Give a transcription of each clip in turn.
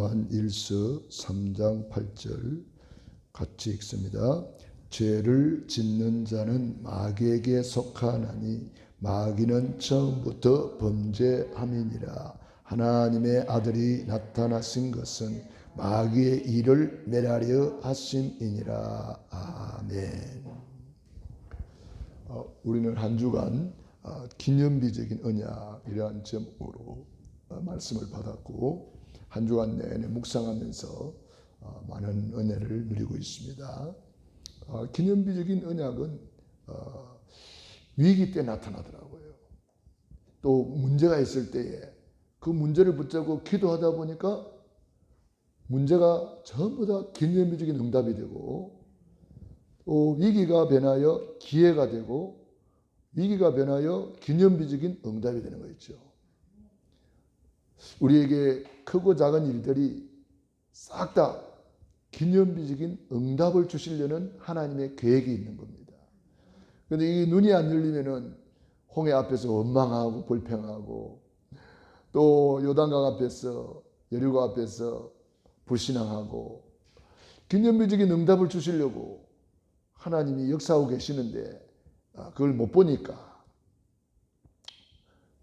요한일서 3장 8절 같이 읽습니다. 죄를 짓는 자는 마귀에게 속하나니 마귀는 처음부터 범죄함이니라. 하나님의 아들이 나타나신 것은 마귀의 일을 멸하려 하심이니라. 아멘. 우리는 한 주간 기념비적인 언약이라는 제목으로 말씀을 받았고 한 주간 내내 묵상하면서 많은 은혜를 누리고 있습니다. 기념비적인 언약은 위기 때 나타나더라고요. 또 문제가 있을 때에 그 문제를 붙잡고 기도하다 보니까 문제가 전부 다 기념비적인 응답이 되고, 또 위기가 변하여 기회가 되고, 위기가 변하여 기념비적인 응답이 되는 거 있죠. 우리에게 크고 작은 일들이 싹 다 기념비적인 응답을 주시려는 하나님의 계획이 있는 겁니다. 그런데 이 눈이 안 열리면은 홍해 앞에서 원망하고 불평하고, 또 요단강 앞에서 여리고 앞에서 불신앙하고, 기념비적인 응답을 주시려고 하나님이 역사하고 계시는데 그걸 못 보니까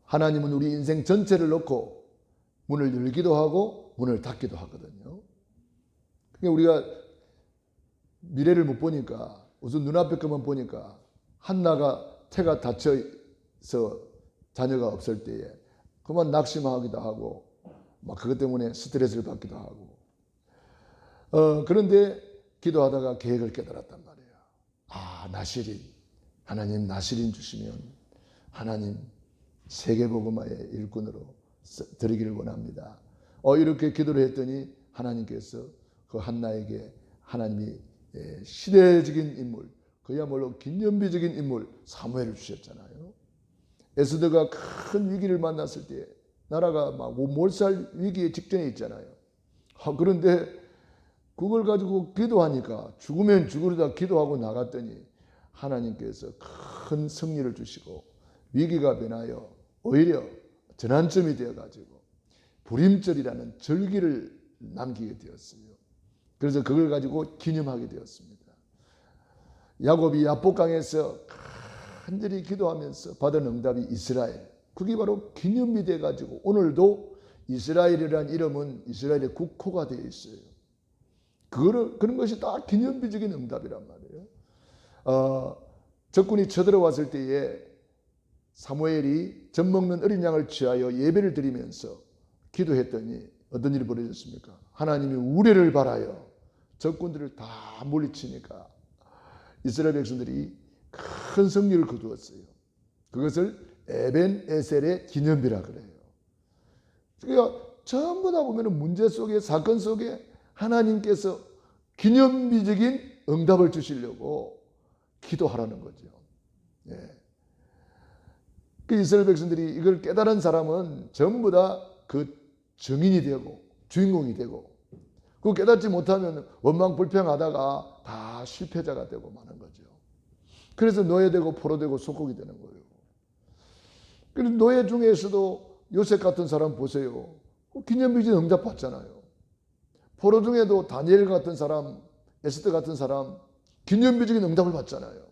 하나님은 우리 인생 전체를 놓고 문을 열기도 하고 문을 닫기도 하거든요. 그러니까 우리가 미래를 못 보니까 우선 눈앞에 것만 보니까 한나가 태가 닫혀서 자녀가 없을 때에 그만 낙심하기도 하고 막 그것 때문에 스트레스를 받기도 하고, 그런데 기도하다가 계획을 깨달았단 말이에요. 나시린, 하나님 나시린 주시면 하나님 세계복음화의 일꾼으로 드리기를 원합니다. 이렇게 기도를 했더니 하나님께서 그 한나에게 하나님이 시대적인 인물, 그야말로 기념비적인 인물 사무엘을 주셨잖아요. 에스더가 큰 위기를 만났을 때 나라가 막 몰살 위기의 직전에 있잖아요. 그런데 그걸 가지고 기도하니까 죽으면 죽으리다 기도하고 나갔더니 하나님께서 큰 승리를 주시고 위기가 변하여 오히려 전환점이 되어가지고 불임절이라는 절기를 남기게 되었어요. 그래서 그걸 가지고 기념하게 되었습니다. 야곱이 야복강에서 간절히 기도하면서 받은 응답이 이스라엘, 그게 바로 기념이 돼가지고 오늘도 이스라엘이라는 이름은 이스라엘의 국호가 되어 있어요. 그런 것이 다 기념비적인 응답이란 말이에요. 적군이 쳐들어왔을 때에 사무엘이 젖 먹는 어린 양을 취하여 예배를 드리면서 기도했더니 어떤 일이 벌어졌습니까? 하나님이 우레를 바라여 적군들을 다 물리치니까 이스라엘 백성들이 큰 승리를 거두었어요. 그것을 에벤 에셀의 기념비라 그래요. 그러니까 전부 다 보면 문제 속에, 사건 속에 하나님께서 기념비적인 응답을 주시려고 기도하라는 거죠. 그 이스라엘 백성들이 이걸 깨달은 사람은 전부 다 그 증인이 되고 주인공이 되고, 그거 깨닫지 못하면 원망 불평하다가 다 실패자가 되고 마는 거죠. 그래서 노예되고 포로되고 속국이 되는 거예요. 그리고 노예 중에서도 요셉 같은 사람 보세요. 기념비적인 응답 받잖아요. 포로 중에도 다니엘 같은 사람, 에스더 같은 사람 기념비적인 응답을 받잖아요.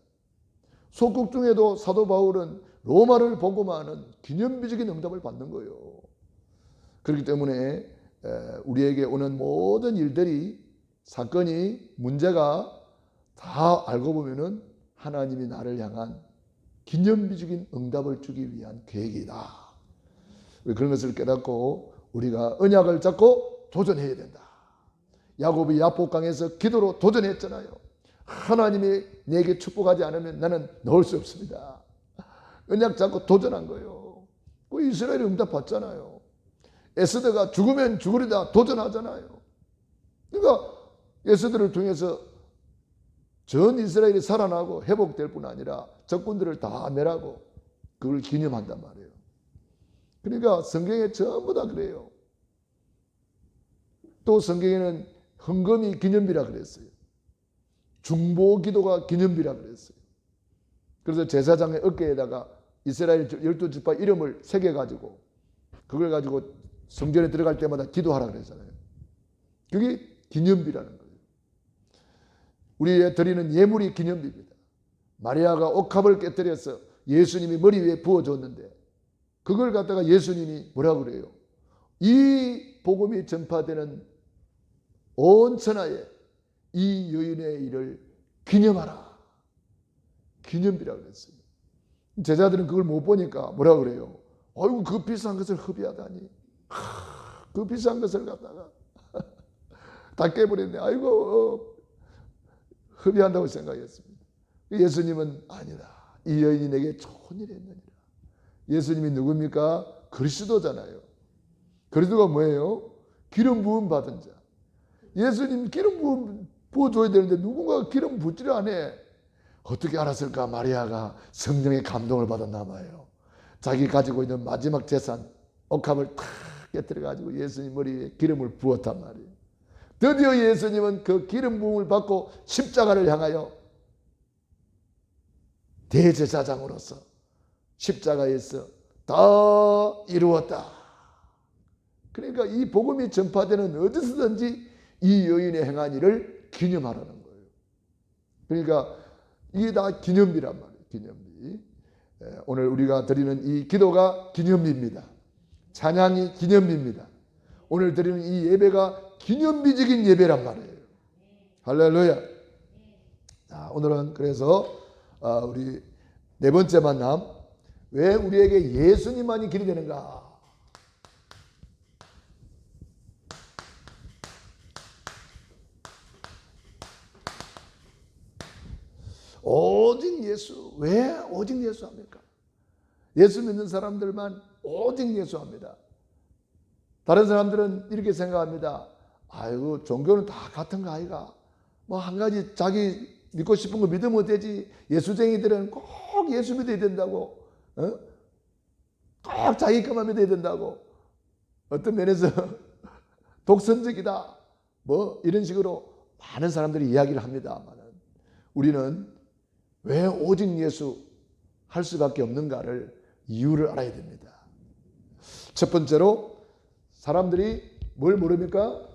속국 중에도 사도 바울은 로마를 복음하는 기념비적인 응답을 받는 거예요. 그렇기 때문에 우리에게 오는 모든 일들이, 사건이, 문제가 다 알고 보면은 하나님이 나를 향한 기념비적인 응답을 주기 위한 계획이다. 그런 것을 깨닫고 우리가 언약을 잡고 도전해야 된다. 야곱이 야복강에서 기도로 도전했잖아요. 하나님이 내게 축복하지 않으면 나는 넣을 수 없습니다. 언약 잡고 도전한 거예요. 그 이스라엘이 응답 받잖아요. 에스더가 죽으면 죽으리다 도전하잖아요. 그러니까 에스더를 통해서 전 이스라엘이 살아나고 회복될 뿐 아니라 적군들을 다 멸하고 그걸 기념한단 말이에요. 그러니까 성경에 전부 다 그래요. 또 성경에는 헌금이 기념비라 그랬어요. 중보 기도가 기념비라 그랬어요. 그래서 제사장의 어깨에다가 이스라엘 12지파 이름을 새겨가지고 그걸 가지고 성전에 들어갈 때마다 기도하라 그랬잖아요. 그게 기념비라는 거예요. 우리의 드리는 예물이 기념비입니다. 마리아가 옥합을 깨뜨려서 예수님이 머리 위에 부어줬는데 그걸 갖다가 예수님이 뭐라고 그래요? 이 복음이 전파되는 온 천하에 이 여인의 일을 기념하라. 기념비라고 그랬어요. 제자들은 그걸 못 보니까 뭐라고 그래요? 아이고 그 비싼 것을 허비하다니. 그 비싼 것을 갖다가 다 깨버렸네. 아이고 허비한다고 생각했습니다. 예수님은 아니다. 이 여인에게 좋은 일이 했느니라. 예수님이 누굽니까? 그리스도잖아요. 그리스도가 뭐예요? 기름 부음 받은 자. 예수님 기름 부음 부어줘야 되는데 누군가 기름 붓지를 안 해. 어떻게 알았을까? 마리아가 성령의 감동을 받았나 봐요. 자기 가지고 있는 마지막 재산 옥합을 탁 깨뜨려 가지고 예수님 머리에 기름을 부었단 말이에요. 드디어 예수님은 그 기름 부음을 받고 십자가를 향하여 대제사장으로서 십자가에서 다 이루었다. 그러니까 이 복음이 전파되는 어디서든지 이 여인의 행한 일을 기념하라는 거예요. 그러니까 이게 다 기념비란 말이에요. 기념비. 오늘 우리가 드리는 이 기도가 기념비입니다. 찬양이 기념비입니다. 오늘 드리는 이 예배가 기념비적인 예배란 말이에요. 할렐루야. 자, 오늘은 그래서 우리 네 번째 만남, 왜 우리에게 예수님만이 길이 되는가? 오직 예수. 왜 오직 예수 합니까? 예수 믿는 사람들만 오직 예수 합니다. 다른 사람들은 이렇게 생각합니다. 아이고 종교는 다 같은 거 아이가? 뭐 한 가지 자기 믿고 싶은 거 믿으면 되지. 예수쟁이들은 꼭 예수 믿어야 된다고. 꼭 자기 것만 믿어야 된다고. 어떤 면에서 독선적이다. 뭐 이런 식으로 많은 사람들이 이야기를 합니다만 우리는 왜 오직 예수 할 수밖에 없는가를 이유를 알아야 됩니다. 첫 번째로 사람들이 뭘 모릅니까?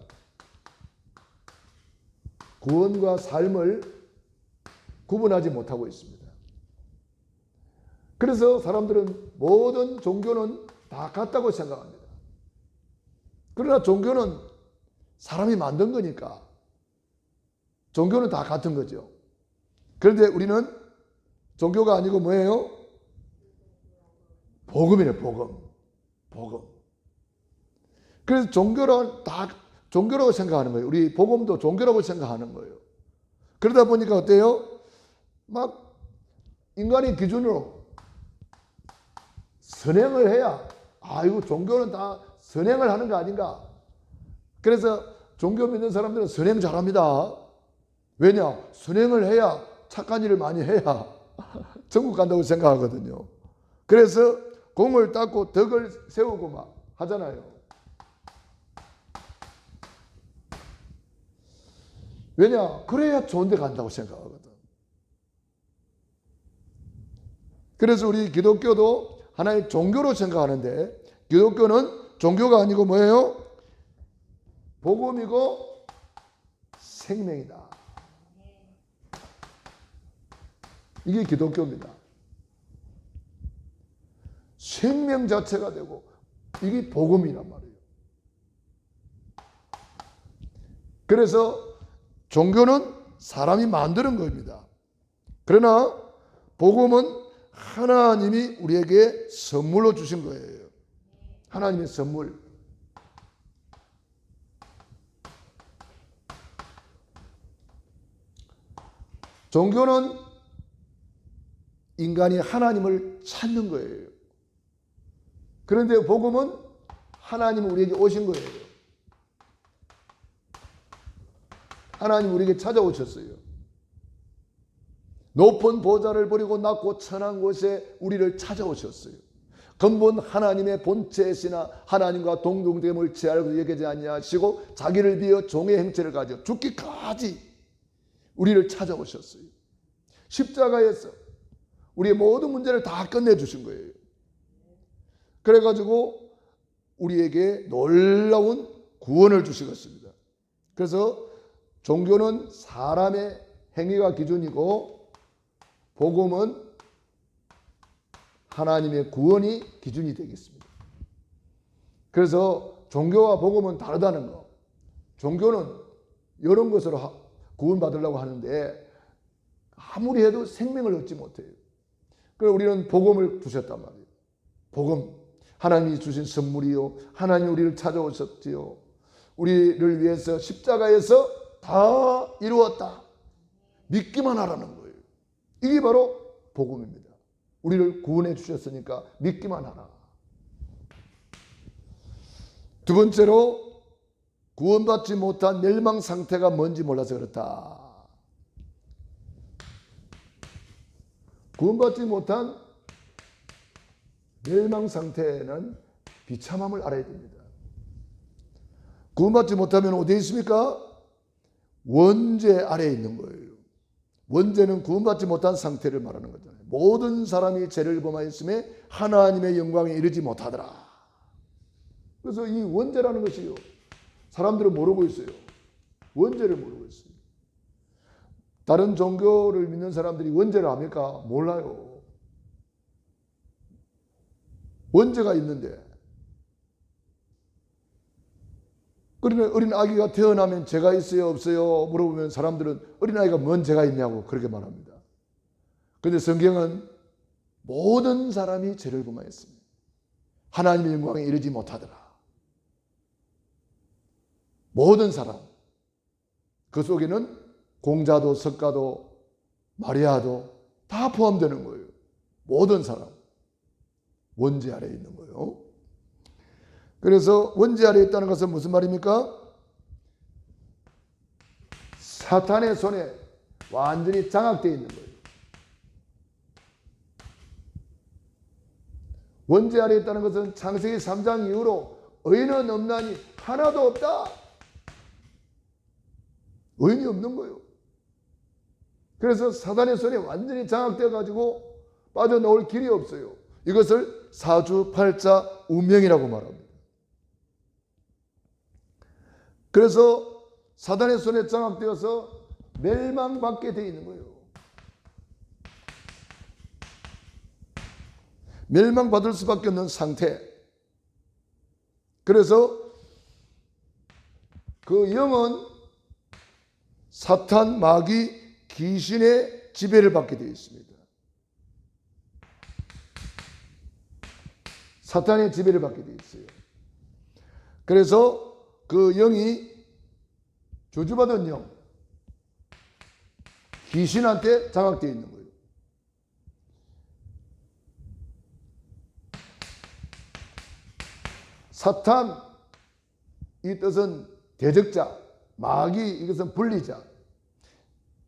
구원과 삶을 구분하지 못하고 있습니다. 그래서 사람들은 모든 종교는 다 같다고 생각합니다. 그러나 종교는 사람이 만든 거니까 종교는 다 같은 거죠. 그런데 우리는 종교가 아니고 뭐예요? 복음이에요. 복음. 그래서 종교는 다 종교라고 생각하는 거예요. 우리 복음도 종교라고 생각하는 거예요. 그러다 보니까 어때요? 막 인간의 기준으로 선행을 해야 이거 종교는 다 선행을 하는 거 아닌가? 그래서 종교 믿는 사람들은 선행 잘합니다. 왜냐? 선행을 해야 착한 일을 많이 해야 천국 간다고 생각하거든요. 그래서 공을 닦고 덕을 세우고 막 하잖아요. 왜냐? 그래야 좋은 데 간다고 생각하거든. 그래서 우리 기독교도 하나의 종교로 생각하는데 기독교는 종교가 아니고 뭐예요? 복음이고 생명이다. 이게 기독교입니다. 생명 자체가 되고 이게 복음이란 말이에요. 그래서 종교는 사람이 만드는 겁니다. 그러나 복음은 하나님이 우리에게 선물로 주신 거예요. 하나님의 선물. 종교는 인간이 하나님을 찾는 거예요. 그런데 복음은 하나님이 우리에게 오신 거예요. 하나님 우리에게 찾아오셨어요. 높은 보좌를 버리고 낮고 천한 곳에 우리를 찾아오셨어요. 근본 하나님의 본체시나 하나님과 동등됨을 제알고 여기지 아니하시고 자기를 비어 종의 행체를 가져 죽기까지 우리를 찾아오셨어요. 십자가에서 우리의 모든 문제를 다 끝내주신 거예요. 그래가지고 우리에게 놀라운 구원을 주시겠습니다. 그래서 종교는 사람의 행위가 기준이고 복음은 하나님의 구원이 기준이 되겠습니다. 그래서 종교와 복음은 다르다는 거. 종교는 이런 것으로 구원받으려고 하는데 아무리 해도 생명을 얻지 못해요. 그래서 우리는 복음을 주셨단 말이에요. 복음, 하나님이 주신 선물이요, 하나님이 우리를 찾아오셨지요, 우리를 위해서 십자가에서 다 이루었다, 믿기만 하라는 거예요. 이게 바로 복음입니다. 우리를 구원해 주셨으니까 믿기만 하라. 두 번째로, 구원받지 못한 멸망 상태가 뭔지 몰라서 그렇다. 구원받지 못한 멸망 상태는 비참함을 알아야 됩니다. 구원받지 못하면 어디에 있습니까? 원죄 아래에 있는 거예요. 원죄는 구원받지 못한 상태를 말하는 거잖아요. 모든 사람이 죄를 범하였음에 하나님의 영광에 이르지 못하더라. 그래서 이 원죄라는 것이요, 사람들은 모르고 있어요. 원죄를 모르고 있어요. 다른 종교를 믿는 사람들이 원죄를 합니까? 몰라요. 원죄가 있는데, 그러면 어린 아기가 태어나면 죄가 있어요 없어요 물어보면 사람들은 어린아이가 뭔 죄가 있냐고 그렇게 말합니다. 그런데 성경은 모든 사람이 죄를 범하였습니다. 하나님의 영광에 이르지 못하더라. 모든 사람. 그 속에는 공자도 석가도 마리아도 다 포함되는 거예요. 모든 사람. 원죄 아래에 있는 거예요. 그래서 원죄 아래에 있다는 것은 무슨 말입니까? 사탄의 손에 완전히 장악되어 있는 거예요. 원죄 아래에 있다는 것은 창세기 3장 이후로 의인은 없나니 하나도 없다. 의인이 없는 거예요. 그래서 사탄의 손에 완전히 장악되어 가지고 빠져나올 길이 없어요. 이것을 사주팔자 운명이라고 말합니다. 그래서 사단의 손에 장악되어서 멸망받게 되어 있는 거예요. 멸망받을 수밖에 없는 상태. 그래서 그 영은 사탄, 마귀, 귀신의 지배를 받게 되어 있습니다. 사탄의 지배를 받게 되어 있어요. 그래서 그 영이 저주받은 영, 귀신한테 장악되어 있는 거예요. 사탄, 이 뜻은 대적자, 마귀, 이것은 분리자,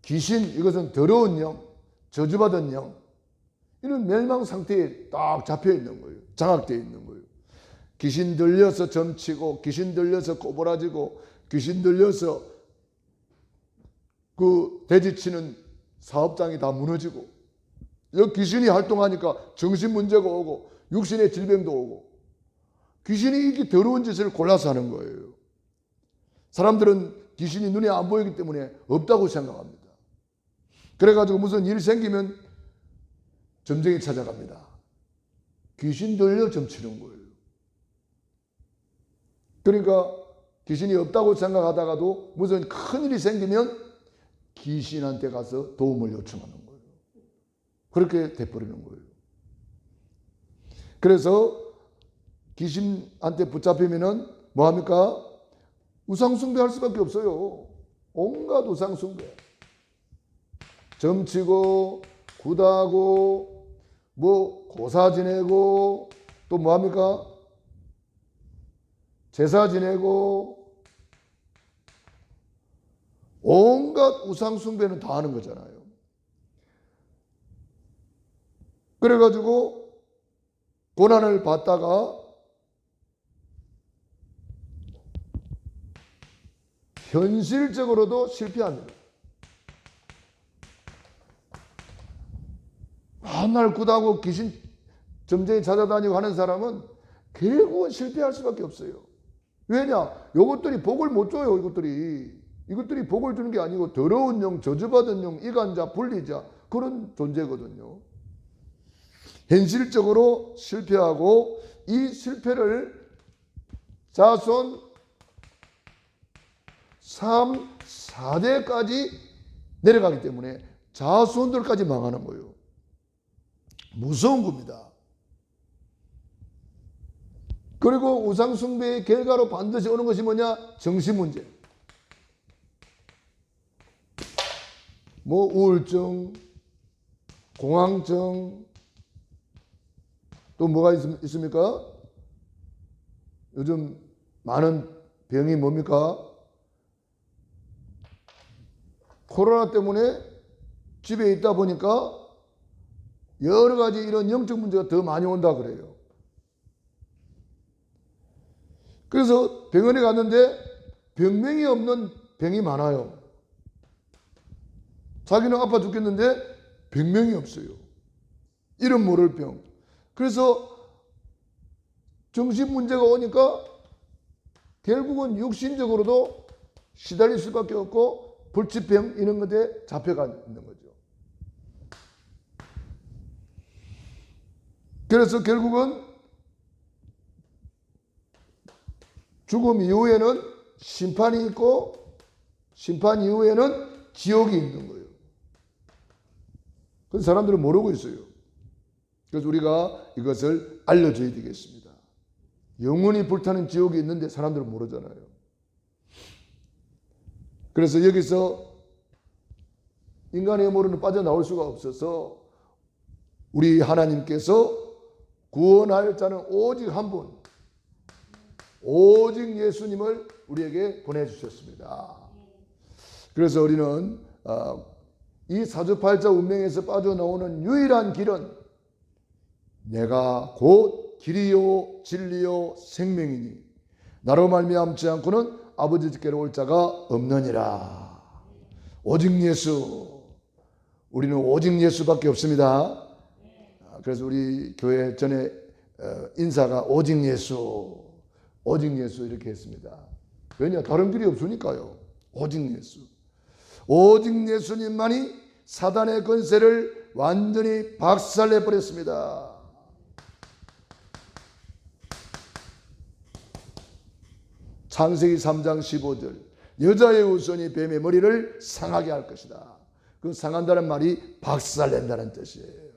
귀신, 이것은 더러운 영, 저주받은 영, 이런 멸망 상태에 딱 잡혀 있는 거예요. 장악되어 있는 거예요. 귀신 들려서 점치고, 귀신 들려서 꼬부라지고, 귀신 들려서 그 대지치는 사업장이 다 무너지고, 여기 귀신이 활동하니까 정신 문제가 오고 육신의 질병도 오고, 귀신이 이렇게 더러운 짓을 골라서 하는 거예요. 사람들은 귀신이 눈에 안 보이기 때문에 없다고 생각합니다. 그래가지고 무슨 일 생기면 점쟁이 찾아갑니다. 귀신 들려 점치는 거예요. 그러니까 귀신이 없다고 생각하다가도 무슨 큰일이 생기면 귀신한테 가서 도움을 요청하는 거예요. 그렇게 돼버리는 거예요. 그래서 귀신한테 붙잡히면은 뭐합니까? 우상숭배할 수밖에 없어요. 온갖 우상숭배. 점치고 굿하고 뭐 고사 지내고 또 뭐합니까? 제사 지내고 온갖 우상숭배는 다 하는 거잖아요. 그래가지고 고난을 받다가 현실적으로도 실패합니다. 맨날 굿하고 귀신 점쟁이 찾아다니고 하는 사람은 결국은 실패할 수밖에 없어요. 왜냐? 이것들이 복을 못 줘요. 이것들이 이것들이 복을 주는 게 아니고 더러운 영, 저주받은 영, 이간자, 분리자 그런 존재거든요. 현실적으로 실패하고 이 실패를 자손 3, 4대까지 내려가기 때문에 자손들까지 망하는 거예요. 무서운 겁니다. 그리고 우상숭배의 결과로 반드시 오는 것이 뭐냐? 정신문제. 뭐 우울증, 공황증, 또 뭐가 있습니까? 요즘 많은 병이 뭡니까? 코로나 때문에 집에 있다 보니까 여러 가지 이런 영적 문제가 더 많이 온다 그래요. 그래서 병원에 갔는데 병명이 없는 병이 많아요. 자기는 아파 죽겠는데 병명이 없어요. 이름 모를 병. 그래서 정신 문제가 오니까 결국은 육신적으로도 시달릴 수밖에 없고 불치병 이런 것에 잡혀가 있는 거죠. 그래서 결국은 죽음 이후에는 심판이 있고 심판 이후에는 지옥이 있는 거예요. 그래서 사람들은 모르고 있어요. 그래서 우리가 이것을 알려줘야 되겠습니다. 영원히 불타는 지옥이 있는데 사람들은 모르잖아요. 그래서 여기서 인간의 음모론은 빠져나올 수가 없어서 우리 하나님께서 구원할 자는 오직 한 분, 오직 예수님을 우리에게 보내주셨습니다. 그래서 우리는 이 사주팔자 운명에서 빠져나오는 유일한 길은 내가 곧 길이요 진리요 생명이니 나로 말미암지 않고는 아버지께로 올 자가 없느니라. 오직 예수. 우리는 오직 예수밖에 없습니다. 그래서 우리 교회 전에 인사가 오직 예수, 오직 예수 이렇게 했습니다. 왜냐? 다른 길이 없으니까요. 오직 예수. 오직 예수님만이 사단의 권세를 완전히 박살내 버렸습니다. 창세기 3장 15절 여자의 후손이 뱀의 머리를 상하게 할 것이다. 그 상한다는 말이 박살낸다는 뜻이에요.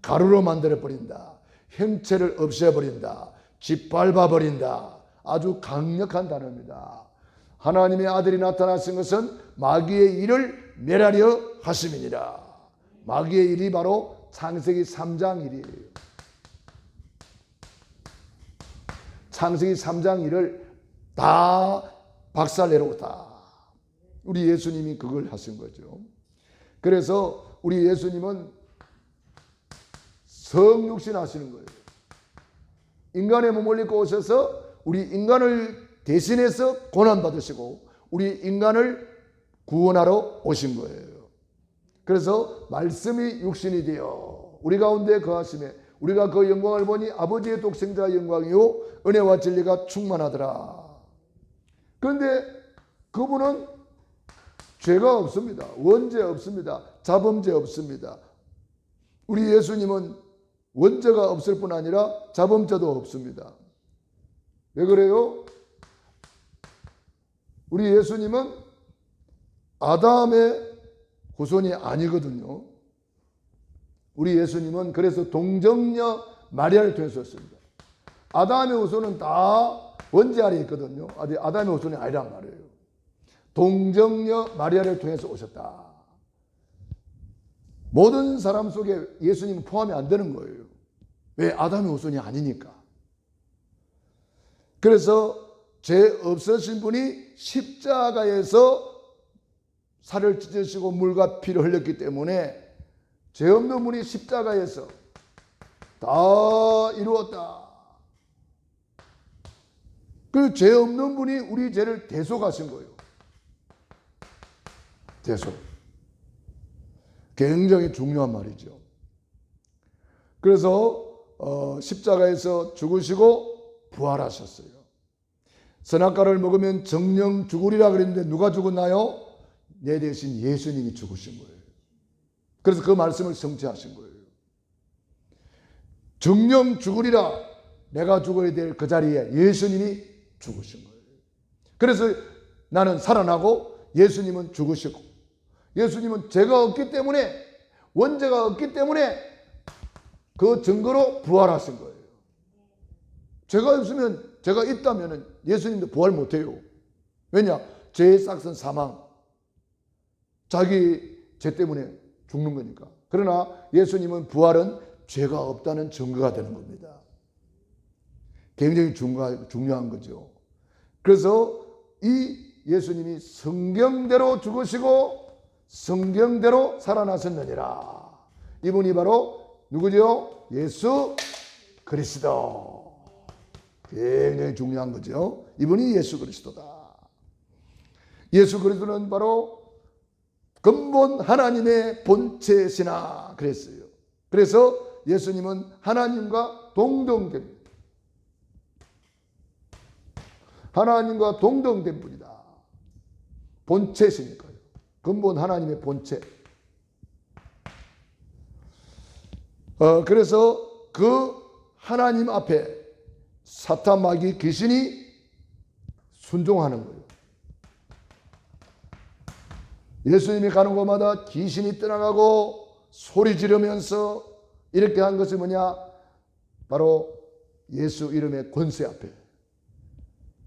가루로 만들어버린다. 형체를 없애버린다. 짓밟아버린다. 아주 강력한 단어입니다. 하나님의 아들이 나타나신 것은 마귀의 일을 멸하려 하심이니라. 마귀의 일이 바로 창세기 3장 일이에요. 창세기 3장 일을 다 박살내려오다. 우리 예수님이 그걸 하신 거죠. 그래서 우리 예수님은 성육신 하시는 거예요. 인간의 몸을 입고 오셔서 우리 인간을 대신해서 고난받으시고 우리 인간을 구원하러 오신 거예요. 그래서 말씀이 육신이 되어 우리 가운데 거하심에 우리가 그 영광을 보니 아버지의 독생자 영광이요 은혜와 진리가 충만하더라. 그런데 그분은 죄가 없습니다. 원죄 없습니다. 자범죄 없습니다. 우리 예수님은 원죄가 없을 뿐 아니라 자범죄도 없습니다. 왜 그래요? 우리 예수님은 아담의 후손이 아니거든요. 우리 예수님은 그래서 동정녀 마리아를 통해서 왔습니다. 아담의 후손은 다 원죄 아래 있거든요. 아담의 후손이 아니란 말이에요. 동정녀 마리아를 통해서 오셨다. 모든 사람 속에 예수님은 포함이 안 되는 거예요. 왜? 아담의 후손이 아니니까. 그래서 죄 없으신 분이 십자가에서 살을 찢으시고 물과 피를 흘렸기 때문에 죄 없는 분이 십자가에서 다 이루었다. 그 죄 없는 분이 우리 죄를 대속하신 거예요. 대속. 굉장히 중요한 말이죠. 그래서 십자가에서 죽으시고 부활하셨어요. 선악과를 먹으면 정령 죽으리라 그랬는데 누가 죽었나요? 내 대신 예수님이 죽으신 거예요. 그래서 그 말씀을 성취하신 거예요. 정령 죽으리라, 내가 죽어야 될 그 자리에 예수님이 죽으신 거예요. 그래서 나는 살아나고 예수님은 죽으시고, 예수님은 죄가 없기 때문에, 원죄가 없기 때문에 그 증거로 부활하신 거예요. 죄가 없으면, 죄가 있다면 예수님도 부활 못해요. 왜냐? 죄의 싹은 사망, 자기 죄 때문에 죽는 거니까. 그러나 예수님은 부활은 죄가 없다는 증거가 되는 겁니다. 굉장히 중요한 거죠. 그래서 이 예수님이 성경대로 죽으시고 성경대로 살아나셨느니라. 이분이 바로 누구죠? 예수 그리스도. 굉장히 중요한 거죠. 이분이 예수 그리스도다. 예수 그리스도는 바로 근본 하나님의 본체시나 그랬어요. 그래서 예수님은 하나님과 동등됩니다. 하나님과 동등된 분이다. 본체시니까요. 근본 하나님의 본체. 그래서 그 하나님 앞에 사탄, 마귀, 귀신이 순종하는 거예요. 예수님이 가는 곳마다 귀신이 떠나가고 소리 지르면서 이렇게 한 것이 뭐냐? 바로 예수 이름의 권세 앞에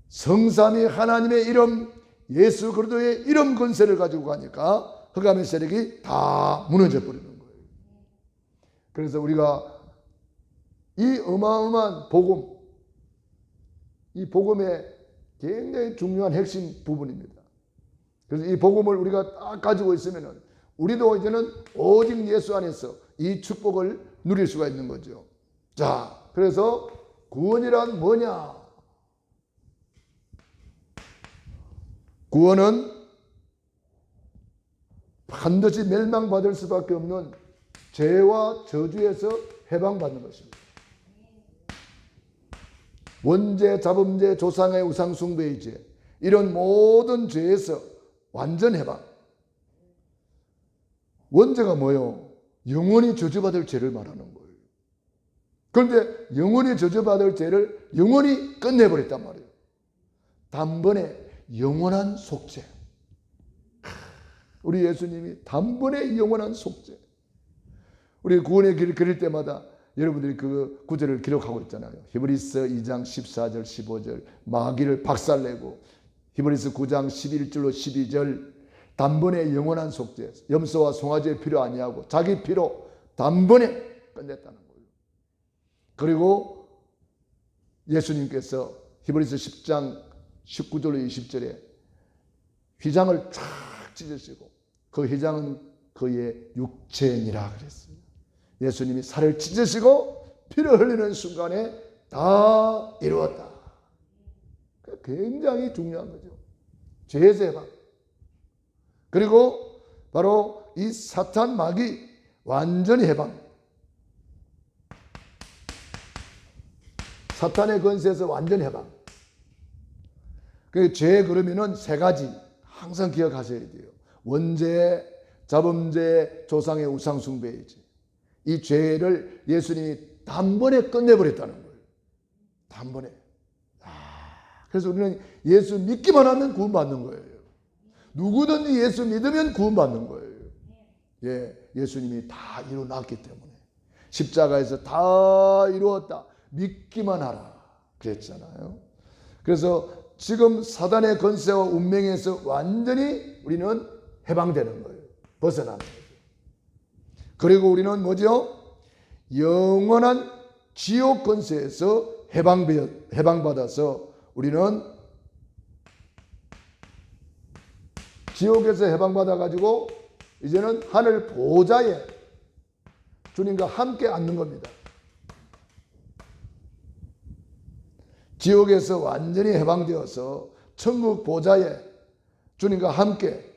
성삼위 하나님의 이름, 예수 그리스도의 이름 권세를 가지고 가니까 흑암의 세력이 다 무너져 버리는 거예요. 그래서 우리가 이 어마어마한 복음, 이 복음의 굉장히 중요한 핵심 부분입니다. 그래서 이 복음을 우리가 딱 가지고 있으면 우리도 이제는 오직 예수 안에서 이 축복을 누릴 수가 있는 거죠. 자, 그래서 구원이란 뭐냐? 구원은 반드시 멸망받을 수밖에 없는 죄와 저주에서 해방받는 것입니다. 원죄, 자범죄, 조상의 우상 숭배의 죄, 이런 모든 죄에서 완전 해방. 원죄가 뭐예요? 영원히 저주받을 죄를 말하는 거예요. 그런데 영원히 저주받을 죄를 영원히 끝내버렸단 말이에요. 단번에 영원한 속죄. 우리 예수님이 단번에 영원한 속죄. 우리 구원의 길을 그릴 때마다 여러분들이 그 구절을 기록하고 있잖아요. 히브리서 2장 14절 15절 마귀를 박살내고, 히브리서 9장 11절로 12절 단번에 영원한 속죄, 염소와 송아지의 피로 아니하고 자기 피로 단번에 끝냈다는 거예요. 그리고 예수님께서 히브리서 10장 19절로 20절에 휘장을 쫙 찢으시고 그 휘장은 그의 육체니라 그랬어요. 예수님이 살을 찢으시고 피를 흘리는 순간에 다 이루었다. 굉장히 중요한 거죠. 죄에서 해방. 그리고 바로 이 사탄 마귀 완전히 해방. 사탄의 권세에서 완전히 해방. 그 죄 그러면은 세 가지 항상 기억하셔야 돼요. 원죄, 자범죄, 조상의 우상 숭배의 죄. 이 죄를 예수님이 단번에 끝내버렸다는 거예요. 단번에. 그래서 우리는 예수 믿기만 하면 구원받는 거예요. 누구든지 예수 믿으면 구원받는 거예요. 예, 예수님이 다 이루어놨기 때문에. 십자가에서 다 이루었다. 믿기만 하라. 그랬잖아요. 그래서 지금 사단의 권세와 운명에서 완전히 우리는 해방되는 거예요. 벗어나는 거예요. 그리고 우리는 뭐죠? 영원한 지옥 권세에서 해방받아서 우리는 지옥에서 해방받아가지고 이제는 하늘 보좌에 주님과 함께 앉는 겁니다. 지옥에서 완전히 해방되어서 천국 보좌에 주님과 함께,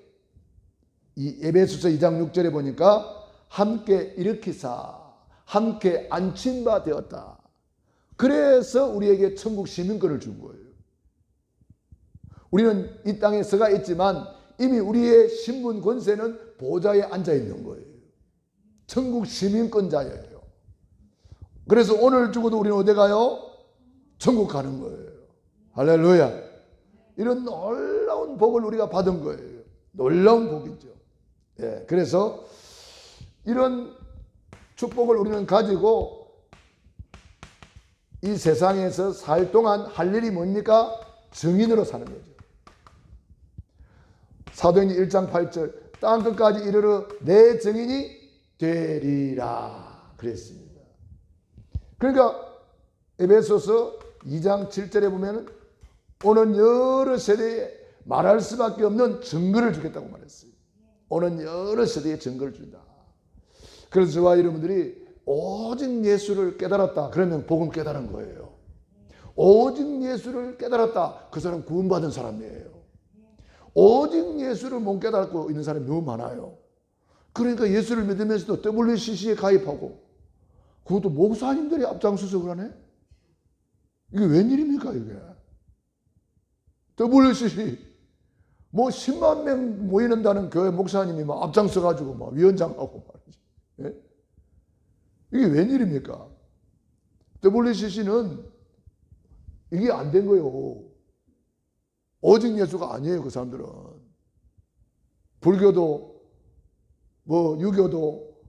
이 에베소서 2장 6절에 보니까 함께 일으키사 함께 앉힌 바 되었다. 그래서 우리에게 천국 시민권을 준 거예요. 우리는 이 땅에 서가 있지만 이미 우리의 신분 권세는 보좌에 앉아 있는 거예요. 천국 시민권자예요. 그래서 오늘 죽어도 우리는 어디 가요? 천국 가는 거예요. 할렐루야. 이런 놀라운 복을 우리가 받은 거예요. 놀라운 복이죠. 예, 그래서 이런 축복을 우리는 가지고 이 세상에서 살 동안 할 일이 뭡니까? 증인으로 사는 거죠. 사도행전 1장 8절 땅끝까지 이르러 내 증인이 되리라 그랬습니다. 그러니까 에베소서 2장 7절에 보면 오는 여러 세대에 말할 수밖에 없는 증거를 주겠다고 말했어요. 오는 여러 세대에 증거를 준다. 그래서 저와 여러분들이 오직 예수를 깨달았다 그러면 복음 깨달은 거예요. 오직 예수를 깨달았다 그 사람 구원받은 사람이에요. 오직 예수를 못 깨닫고 있는 사람이 너무 많아요. 그러니까 예수를 믿으면서도 WCC에 가입하고 그것도 목사님들이 앞장서서 그러네. 이게 웬일입니까 이게. WCC 뭐 10만 명 모이는다는 교회 목사님이 막 앞장서가지고 막 위원장하고 말이지. 예? 이게 웬일입니까? WCC는 이게 안 된 거예요. 오직 예수가 아니에요. 그 사람들은 불교도 뭐 유교도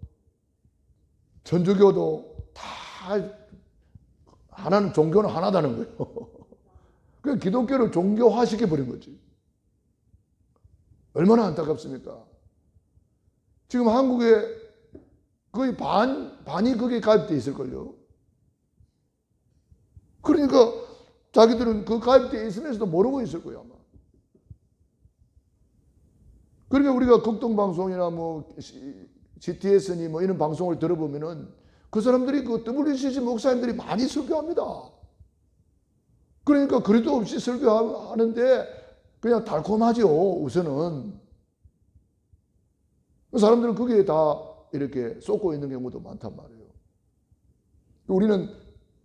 천주교도 다 하나는 종교는 하나다는 거예요. 그 기독교를 종교화시켜 버린 거지. 얼마나 안타깝습니까? 지금 한국에 거의 반이 거기에 가입되어 있을걸요. 그러니까 자기들은 그 가입되어 있으면서도 모르고 있을 거예요, 아마. 그러니까 우리가 극동방송이나 뭐 GTS니 뭐 이런 방송을 들어보면은 그 사람들이 그 WCC 목사님들이 많이 설교합니다. 그러니까 그래도 없이 설교하는데 그냥 달콤하죠, 우선은. 그 사람들은 거기에 다 이렇게 쏟고 있는 경우도 많단 말이에요. 우리는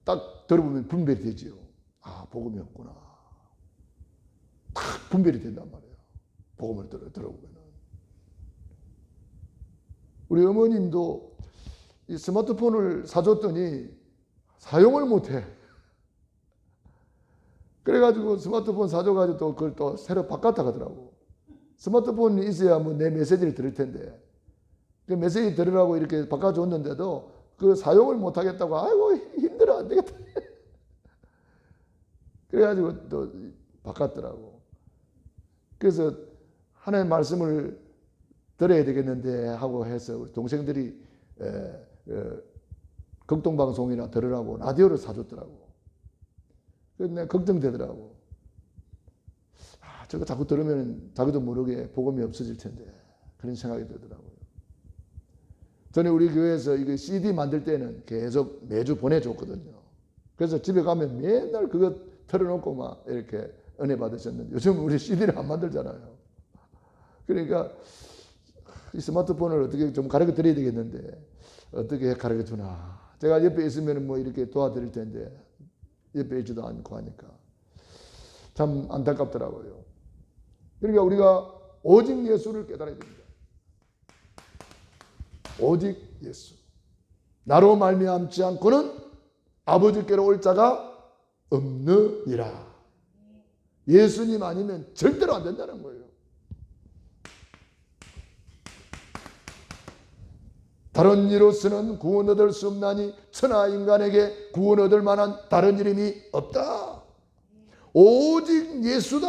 딱 들어보면 분별이 되지요. 아, 복음이 없구나. 딱 분별이 된단 말이에요. 복음을 들어보면. 우리 어머님도 이 스마트폰을 사줬더니 사용을 못해. 그래가지고 스마트폰 사줘가지고 또 그걸 또 새로 바꿨다 하더라고. 스마트폰이 있어야 뭐 내 메시지를 들을 텐데. 그 메시지 들으라고 이렇게 바꿔줬는데도 그 사용을 못하겠다고, 아이고 힘들어 안 되겠다. 그래가지고 또 바꿨더라고. 그래서 하나님의 말씀을 들어야 되겠는데 하고 해서 우리 동생들이 극동방송이나 들으라고 라디오를 사줬더라고. 그래서 내가 걱정되더라고. 아, 저거 자꾸 들으면 자기도 모르게 복음이 없어질 텐데 그런 생각이 들더라고요. 저는 우리 교회에서 이거 CD 만들 때는 계속 매주 보내줬거든요. 그래서 집에 가면 맨날 그거 틀어놓고 막 이렇게 은혜 받으셨는데 요즘 우리 CD를 안 만들잖아요. 그러니까 이 스마트폰을 어떻게 좀 가르쳐 드려야 되겠는데 어떻게 가르쳐 주나. 제가 옆에 있으면 뭐 이렇게 도와드릴 텐데 옆에 있지도 않고 하니까 참 안타깝더라고요. 그러니까 우리가 오직 예수를 깨달아야 됩니다. 오직 예수. 나로 말미암지 않고는 아버지께로 올 자가 없느니라. 예수님 아니면 절대로 안 된다는 거예요. 다른 이로서는 구원 얻을 수 없나니 천하 인간에게 구원 얻을 만한 다른 이름이 없다. 오직 예수다.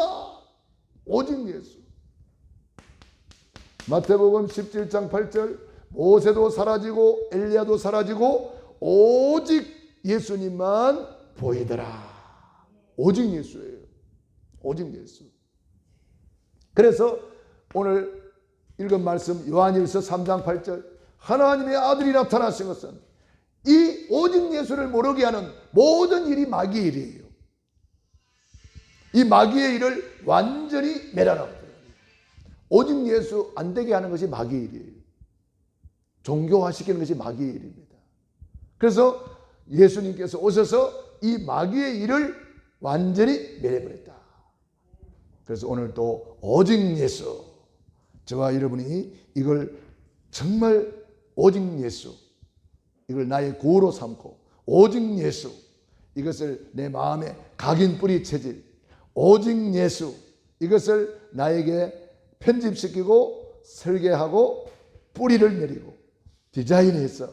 오직 예수. 마태복음 17장 8절 모세도 사라지고 엘리야도 사라지고 오직 예수님만 보이더라. 오직 예수예요. 오직 예수. 그래서 오늘 읽은 말씀 요한일서 3장 8절 하나님의 아들이 나타나신 것은 이 오직 예수를 모르게 하는 모든 일이 마귀의 일이에요. 이 마귀의 일을 완전히 멸하라. 오직 예수 안 되게 하는 것이 마귀의 일이에요. 종교화시키는 것이 마귀의 일입니다. 그래서 예수님께서 오셔서 이 마귀의 일을 완전히 멸해버렸다. 그래서 오늘 또 오직 예수, 저와 여러분이 이걸 정말 오직 예수, 이걸 나의 구호로 삼고 오직 예수, 이것을 내 마음에 각인 뿌리 체질, 오직 예수, 이것을 나에게 편집시키고 설계하고 뿌리를 내리고 디자인해서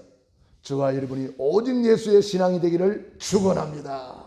저와 여러분이 오직 예수의 신앙이 되기를 축원합니다.